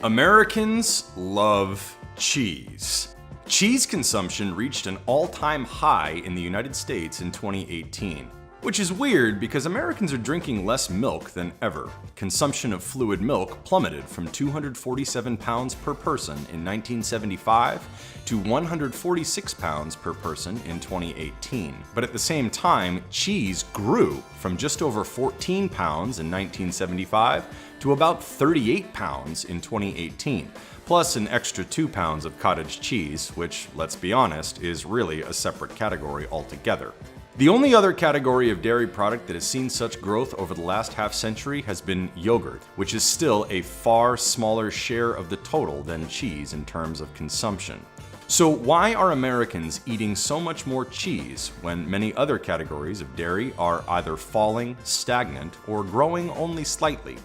Americans love cheese. Cheese consumption reached an all-time high in the United States in 2018. Which is weird because Americans are drinking less milk than ever. Consumption of fluid milk plummeted from 247 pounds per person in 1975 to 146 pounds per person in 2018. But at the same time, cheese grew from just over 14 pounds in 1975 to about 38 pounds in 2018. Plus an extra 2 pounds of cottage cheese, which, let's be honest, is really a separate category altogether. The only other category of dairy product that has seen such growth over the last half-century has been yogurt, which is still a far smaller share of the total than cheese in terms of consumption. So why are Americans eating so much more cheese when many other categories of dairy are either falling, stagnant, or growing only slightly?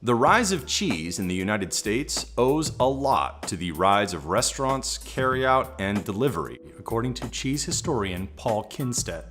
The rise of cheese in the United States owes a lot to the rise of restaurants, carryout, and delivery, according to cheese historian Paul Kinstedt.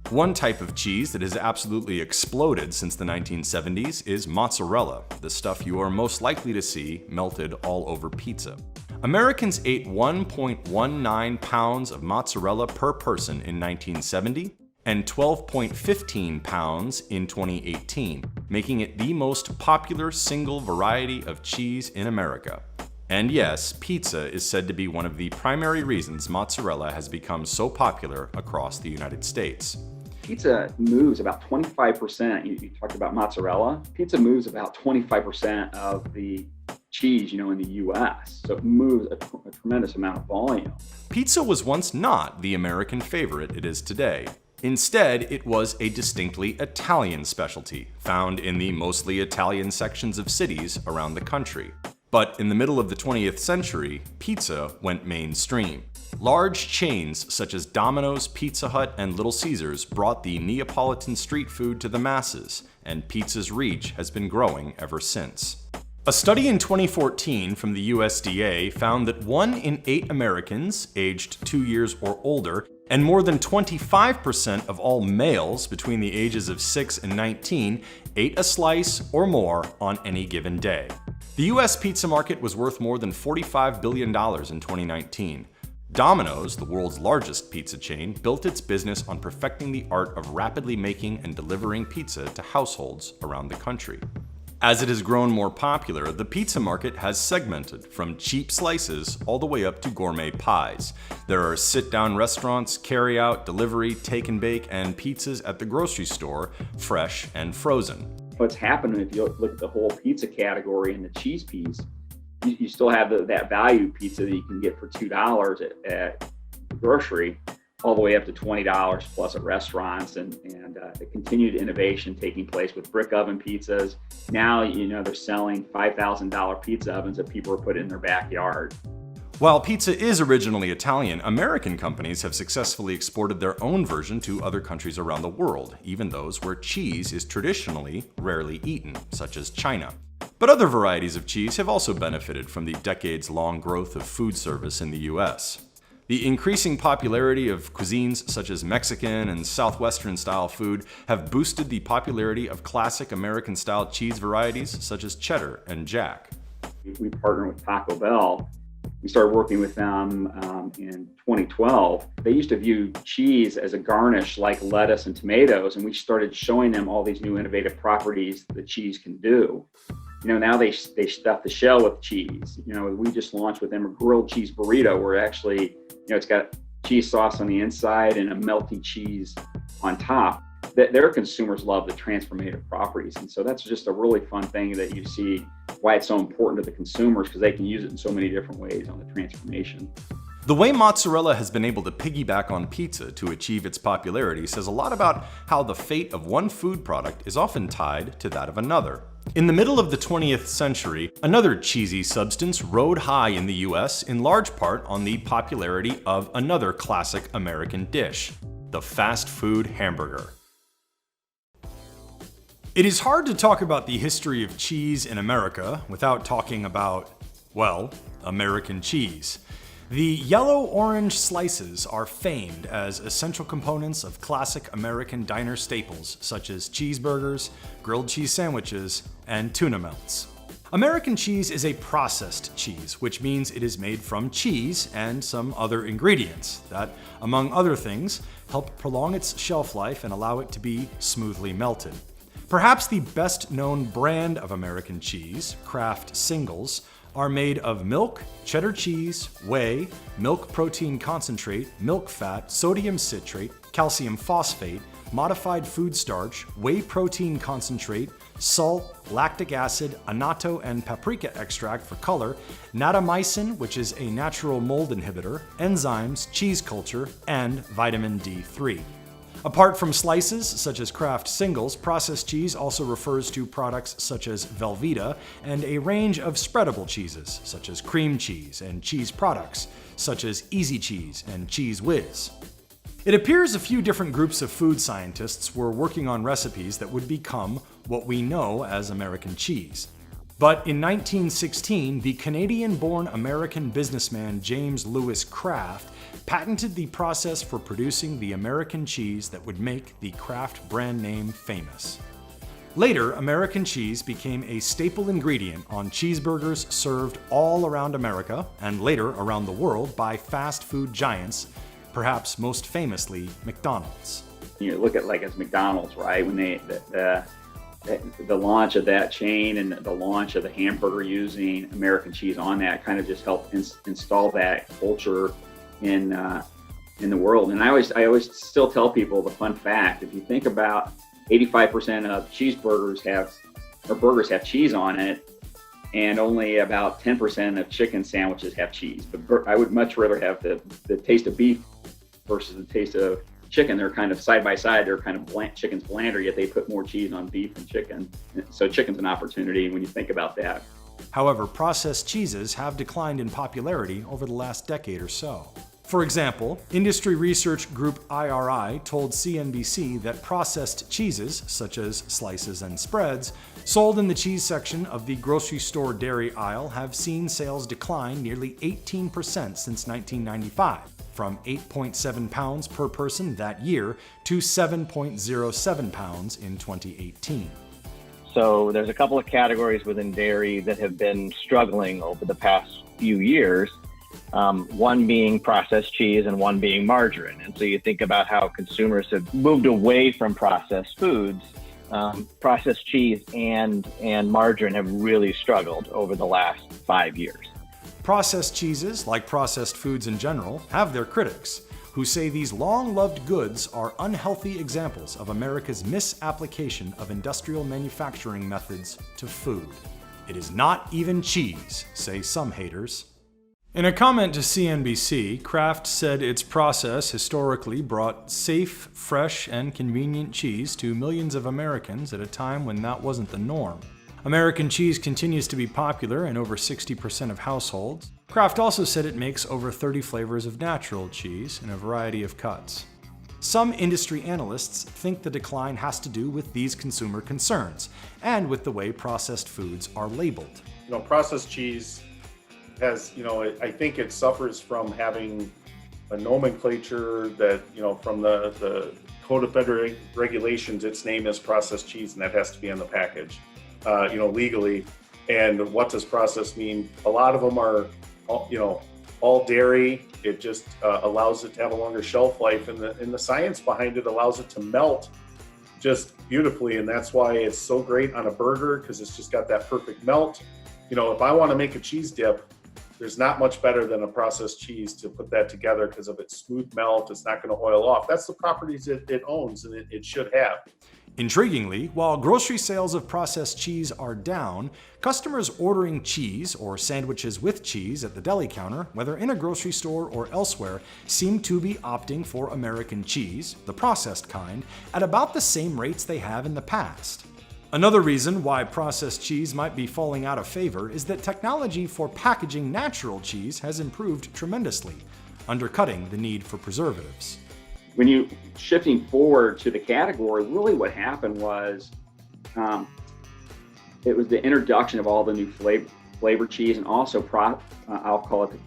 One type of cheese that has absolutely exploded since the 1970s is mozzarella, the stuff you are most likely to see melted all over pizza. Americans ate 1.19 pounds of mozzarella per person in 1970, and 12.15 pounds in 2018, making it the most popular single variety of cheese in America. And yes, pizza is said to be one of the primary reasons mozzarella has become so popular across the United States. Pizza moves about 25%. You talked about mozzarella. Pizza moves about 25% of the cheese, in the US. So it moves a tremendous amount of volume. Pizza was once not the American favorite it is today. Instead, it was a distinctly Italian specialty, found in the mostly Italian sections of cities around the country. But in the middle of the 20th century, pizza went mainstream. Large chains such as Domino's, Pizza Hut, and Little Caesars brought the Neapolitan street food to the masses, and pizza's reach has been growing ever since. A study in 2014 from the USDA found that 1 in 8 Americans aged 2 years or older and more than 25% of all males between the ages of 6 and 19 ate a slice or more on any given day. The US pizza market was worth more than $45 billion in 2019. Domino's, the world's largest pizza chain, built its business on perfecting the art of rapidly making and delivering pizza to households around the country. As it has grown more popular, the pizza market has segmented from cheap slices all the way up to gourmet pies. There are sit-down restaurants, carry-out, delivery, take and bake, and pizzas at the grocery store, fresh and frozen. What's happening if you look at the whole pizza category and the cheese piece, you still have that value pizza that you can get for $2 at the grocery, all the way up to $20 plus at restaurants, and the continued innovation taking place with brick oven pizzas. Now, they're selling $5,000 pizza ovens that people are putting in their backyard. While pizza is originally Italian, American companies have successfully exported their own version to other countries around the world, even those where cheese is traditionally rarely eaten, such as China. But other varieties of cheese have also benefited from the decades-long growth of food service in the US. The increasing popularity of cuisines such as Mexican and Southwestern-style food have boosted the popularity of classic American-style cheese varieties such as cheddar and jack. We partner with Taco Bell. We started working with them in 2012. They used to view cheese as a garnish like lettuce and tomatoes, and we started showing them all these new innovative properties that cheese can do. Now they stuff the shell with cheese. We just launched with them a grilled cheese burrito where actually, it's got cheese sauce on the inside and a melty cheese on top. Their consumers love the transformative properties. And so that's just a really fun thing that you see why it's so important to the consumers, because they can use it in so many different ways on the transformation. The way mozzarella has been able to piggyback on pizza to achieve its popularity says a lot about how the fate of one food product is often tied to that of another. In the middle of the 20th century, another cheesy substance rode high in the US in large part on the popularity of another classic American dish, the fast food hamburger. It is hard to talk about the history of cheese in America without talking about, well, American cheese. The yellow-orange slices are famed as essential components of classic American diner staples such as cheeseburgers, grilled cheese sandwiches, and tuna melts. American cheese is a processed cheese, which means it is made from cheese and some other ingredients that, among other things, help prolong its shelf life and allow it to be smoothly melted. Perhaps the best-known brand of American cheese, Kraft Singles, are made of milk, cheddar cheese, whey, milk protein concentrate, milk fat, sodium citrate, calcium phosphate, modified food starch, whey protein concentrate, salt, lactic acid, annatto and paprika extract for color, natamycin, which is a natural mold inhibitor, enzymes, cheese culture, and vitamin D3. Apart from slices, such as Kraft Singles, processed cheese also refers to products such as Velveeta and a range of spreadable cheeses, such as cream cheese, and cheese products, such as Easy Cheese and Cheese Whiz. It appears a few different groups of food scientists were working on recipes that would become what we know as American cheese. But in 1916, the Canadian-born American businessman James Lewis Kraft patented the process for producing the American cheese that would make the Kraft brand name famous. Later, American cheese became a staple ingredient on cheeseburgers served all around America and later around the world by fast food giants, perhaps most famously McDonald's. You look at like as McDonald's, right? When the launch of that chain and the launch of the hamburger using American cheese on that kind of just helped install that culture in the world. And I always still tell people the fun fact: if you think about 85% of burgers have cheese on it, and only about 10% of chicken sandwiches have cheese. But I would much rather have the taste of beef versus the taste of chicken. They're kind of side by side. They're kind of bland. Chicken's blander, yet they put more cheese on beef than chicken. So chicken's an opportunity when you think about that. However, processed cheeses have declined in popularity over the last decade or so. For example, industry research group IRI told CNBC that processed cheeses, such as slices and spreads, sold in the cheese section of the grocery store dairy aisle have seen sales decline nearly 18% since 1995, from 8.7 pounds per person that year to 7.07 pounds in 2018. So there's a couple of categories within dairy that have been struggling over the past few years. One being processed cheese and one being margarine. And so you think about how consumers have moved away from processed foods. Processed cheese and margarine have really struggled over the last 5 years. Processed cheeses, like processed foods in general, have their critics, who say these long-loved goods are unhealthy examples of America's misapplication of industrial manufacturing methods to food. It is not even cheese, say some haters. In a comment to CNBC, Kraft said its process historically brought safe, fresh, and convenient cheese to millions of Americans at a time when that wasn't the norm. American cheese continues to be popular in over 60% of households. Kraft also said it makes over 30 flavors of natural cheese in a variety of cuts. Some industry analysts think the decline has to do with these consumer concerns and with the way processed foods are labeled. Processed cheese has, I think it suffers from having a nomenclature that, from the Code of Federal Regulations, its name is processed cheese, and that has to be on the package, legally. And what does processed mean? A lot of them are, all dairy. It just allows it to have a longer shelf life, and the science behind it allows it to melt just beautifully, and that's why it's so great on a burger, because it's just got that perfect melt. If I want to make a cheese dip, there's not much better than a processed cheese to put that together because of its smooth melt. It's not going to oil off. That's the properties it owns, and it should have. Intriguingly, while grocery sales of processed cheese are down, customers ordering cheese or sandwiches with cheese at the deli counter, whether in a grocery store or elsewhere, seem to be opting for American cheese, the processed kind, at about the same rates they have in the past. Another reason why processed cheese might be falling out of favor is that technology for packaging natural cheese has improved tremendously, undercutting the need for preservatives. When you shifting forward to the category, really what happened was it was the introduction of all the new flavor cheese, and also I'll call it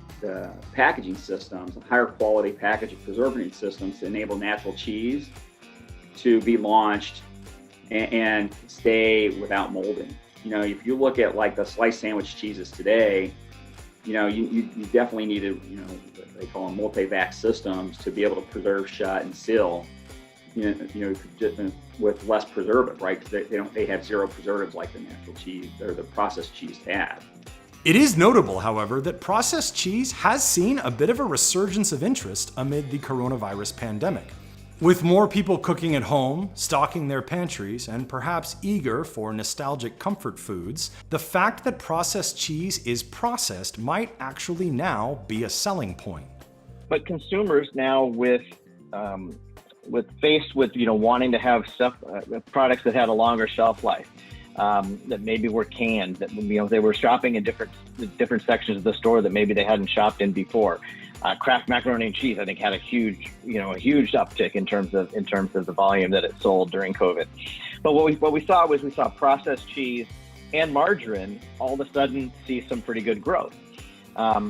packaging systems, higher quality packaging preserving systems to enable natural cheese to be launched and stay without molding. If you look at like the sliced sandwich cheeses today, you definitely need they call them multi-vac systems to be able to preserve, shut, and seal. Just with less preservative, right? Because they have zero preservatives like the natural cheese or the processed cheese have. It is notable, however, that processed cheese has seen a bit of a resurgence of interest amid the coronavirus pandemic. With more people cooking at home, stocking their pantries, and perhaps eager for nostalgic comfort foods, the fact that processed cheese is processed might actually now be a selling point. But consumers now faced with wanting to have stuff, products that had a longer shelf life, that maybe were canned, that they were shopping in different sections of the store that maybe they hadn't shopped in before. Kraft macaroni and cheese, I think, had a huge uptick in terms of the volume that it sold during COVID. But what we saw was processed cheese and margarine all of a sudden see some pretty good growth,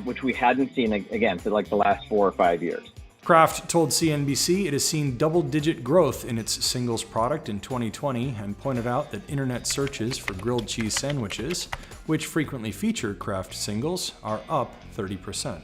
which we hadn't seen again for like the last 4 or 5 years. Kraft told CNBC it has seen double-digit growth in its singles product in 2020 and pointed out that internet searches for grilled cheese sandwiches, which frequently feature Kraft singles, are up 30%.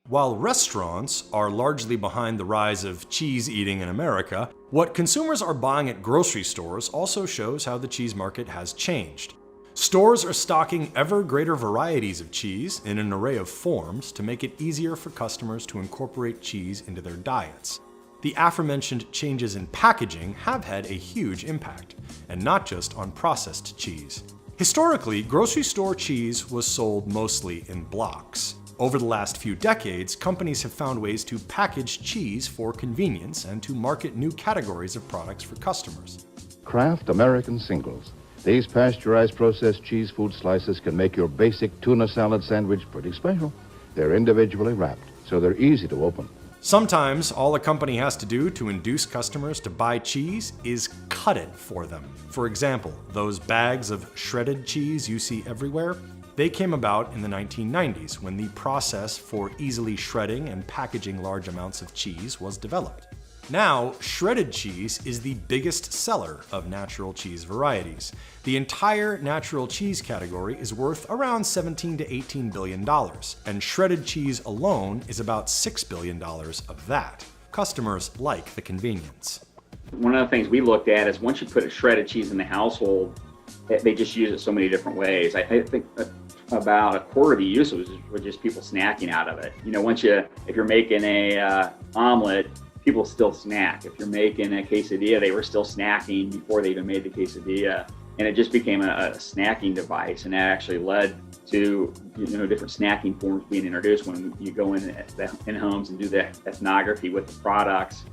While restaurants are largely behind the rise of cheese eating in America, what consumers are buying at grocery stores also shows how the cheese market has changed. Stores are stocking ever greater varieties of cheese in an array of forms to make it easier for customers to incorporate cheese into their diets. The aforementioned changes in packaging have had a huge impact, and not just on processed cheese. Historically, grocery store cheese was sold mostly in blocks. Over the last few decades, companies have found ways to package cheese for convenience and to market new categories of products for customers. Kraft American Singles. These pasteurized processed cheese food slices can make your basic tuna salad sandwich pretty special. They're individually wrapped, so they're easy to open. Sometimes all a company has to do to induce customers to buy cheese is cut it for them. For example, those bags of shredded cheese you see everywhere, they came about in the 1990s when the process for easily shredding and packaging large amounts of cheese was developed. Now, shredded cheese is the biggest seller of natural cheese varieties. The entire natural cheese category is worth around $17 to $18 billion, and shredded cheese alone is about $6 billion of that. Customers like the convenience. One of the things we looked at is once you put a shredded cheese in the household, they just use it so many different ways. I think about a quarter of the use was just people snacking out of it. If you're making a omelet, people still snack. If you're making a quesadilla, they were still snacking before they even made the quesadilla. And it just became a snacking device. And that actually led to different snacking forms being introduced when you go in homes and do the ethnography with the products.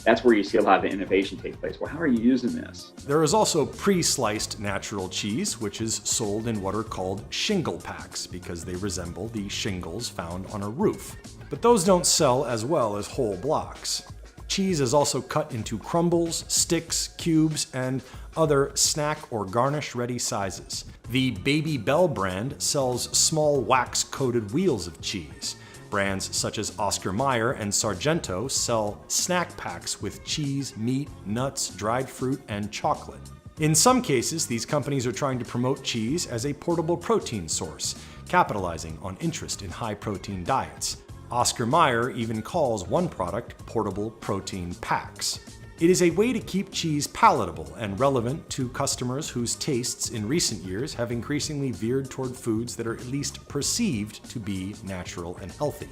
That's where you see a lot of the innovation take place. Well, how are you using this? There is also pre-sliced natural cheese, which is sold in what are called shingle packs because they resemble the shingles found on a roof. But those don't sell as well as whole blocks. Cheese is also cut into crumbles, sticks, cubes, and other snack or garnish-ready sizes. The Baby Bell brand sells small wax-coated wheels of cheese. Brands such as Oscar Mayer and Sargento sell snack packs with cheese, meat, nuts, dried fruit, and chocolate. In some cases, these companies are trying to promote cheese as a portable protein source, capitalizing on interest in high-protein diets. Oscar Mayer even calls one product portable protein packs. It is a way to keep cheese palatable and relevant to customers whose tastes in recent years have increasingly veered toward foods that are at least perceived to be natural and healthy.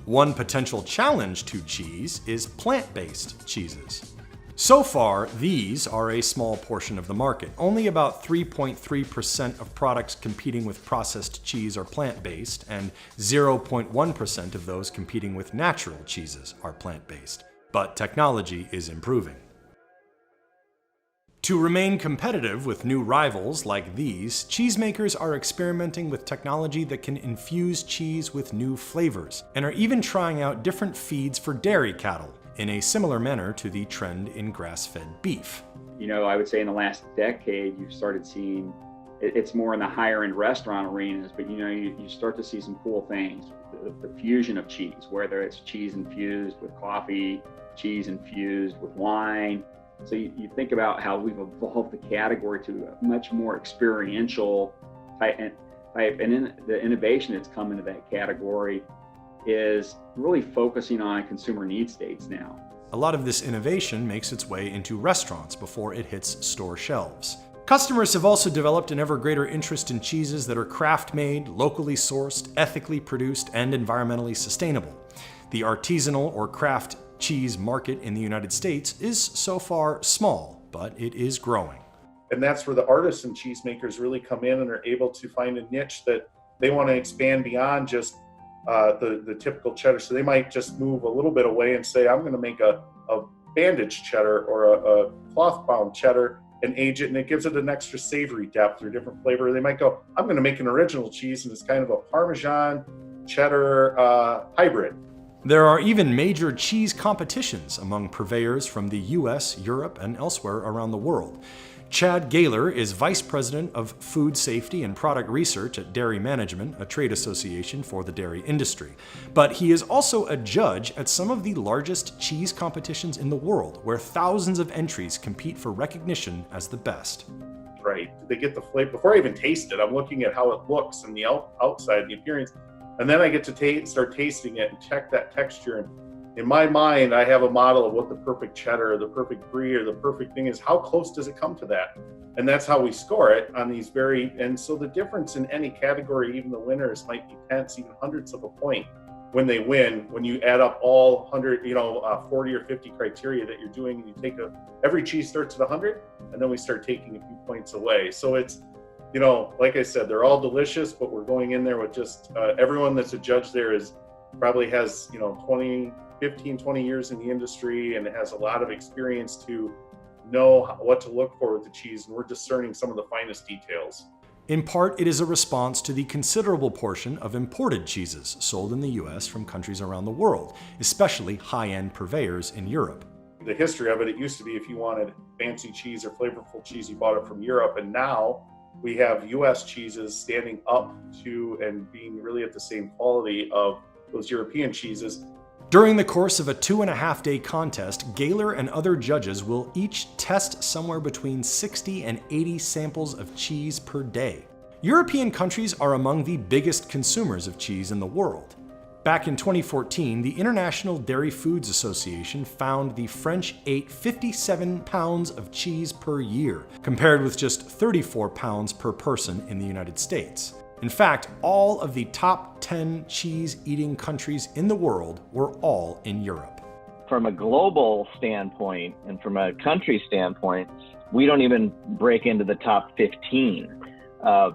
One potential challenge to cheese is plant-based cheeses. So far, these are a small portion of the market. Only about 3.3% of products competing with processed cheese are plant-based, and 0.1% of those competing with natural cheeses are plant-based. But technology is improving. To remain competitive with new rivals like these, cheesemakers are experimenting with technology that can infuse cheese with new flavors, and are even trying out different feeds for dairy cattle, in a similar manner to the trend in grass-fed beef. I would say in the last decade, you've started seeing it's more in the higher end restaurant arenas, but you start to see some cool things. The fusion of cheese, whether it's cheese infused with coffee, cheese infused with wine. So you think about how we've evolved the category to a much more experiential type, and the innovation that's come into that category is really focusing on consumer need states now. A lot of this innovation makes its way into restaurants before it hits store shelves. Customers have also developed an ever greater interest in cheeses that are craft-made, locally sourced, ethically produced, and environmentally sustainable. The artisanal or craft cheese market in the United States is so far small, but it is growing. And that's where the artisan cheesemakers really come in and are able to find a niche that they want to expand beyond just the typical cheddar. So they might just move a little bit away and say, I'm going to make a bandage cheddar or a cloth-bound cheddar and age it, and it gives it an extra savory depth or different flavor. They might go, I'm going to make an original cheese, and it's kind of a Parmesan cheddar hybrid. There are even major cheese competitions among purveyors from the US, Europe, and elsewhere around the world. Chad Gaylor is Vice President of Food Safety and Product Research at Dairy Management, a trade association for the dairy industry. But he is also a judge at some of the largest cheese competitions in the world, where thousands of entries compete for recognition as the best. Right. They get the flavor. Before I even taste it, I'm looking at how it looks and the outside, the appearance. And then I get to start tasting it and check that texture. And in my mind, I have a model of what the perfect cheddar or the perfect brie or the perfect thing is. How close does it come to that? And that's how we score it on these and so the difference in any category, even the winners, might be tenths, even hundredths of a point when they win, when you add up all 100, 40 or 50 criteria that you're doing, and you take every cheese starts at 100, and then we start taking a few points away. So it's, like I said, they're all delicious, but we're going in there with just everyone that's a judge there probably has 15, 20 years in the industry and has a lot of experience to know what to look for with the cheese, and we're discerning some of the finest details. In part, it is a response to the considerable portion of imported cheeses sold in the US from countries around the world, especially high-end purveyors in Europe. The history of it used to be if you wanted fancy cheese or flavorful cheese, you bought it from Europe, and now we have US cheeses standing up to and being really at the same quality of those European cheeses. During the course of a 2.5-day contest, Gaylor and other judges will each test somewhere between 60 and 80 samples of cheese per day. European countries are among the biggest consumers of cheese in the world. Back in 2014, the International Dairy Foods Association found the French ate 57 pounds of cheese per year, compared with just 34 pounds per person in the United States. In fact, all of the top 10 cheese-eating countries in the world were all in Europe. From a global standpoint and from a country standpoint, we don't even break into the top 15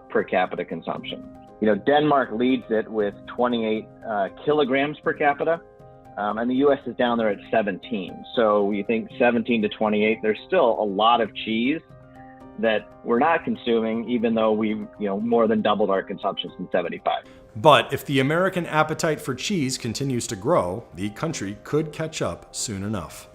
per capita consumption. Denmark leads it with 28 kilograms per capita, and the U.S. is down there at 17. So you think 17 to 28, there's still a lot of cheese that we're not consuming, even though we've more than doubled our consumption since '75. But if the American appetite for cheese continues to grow, the country could catch up soon enough.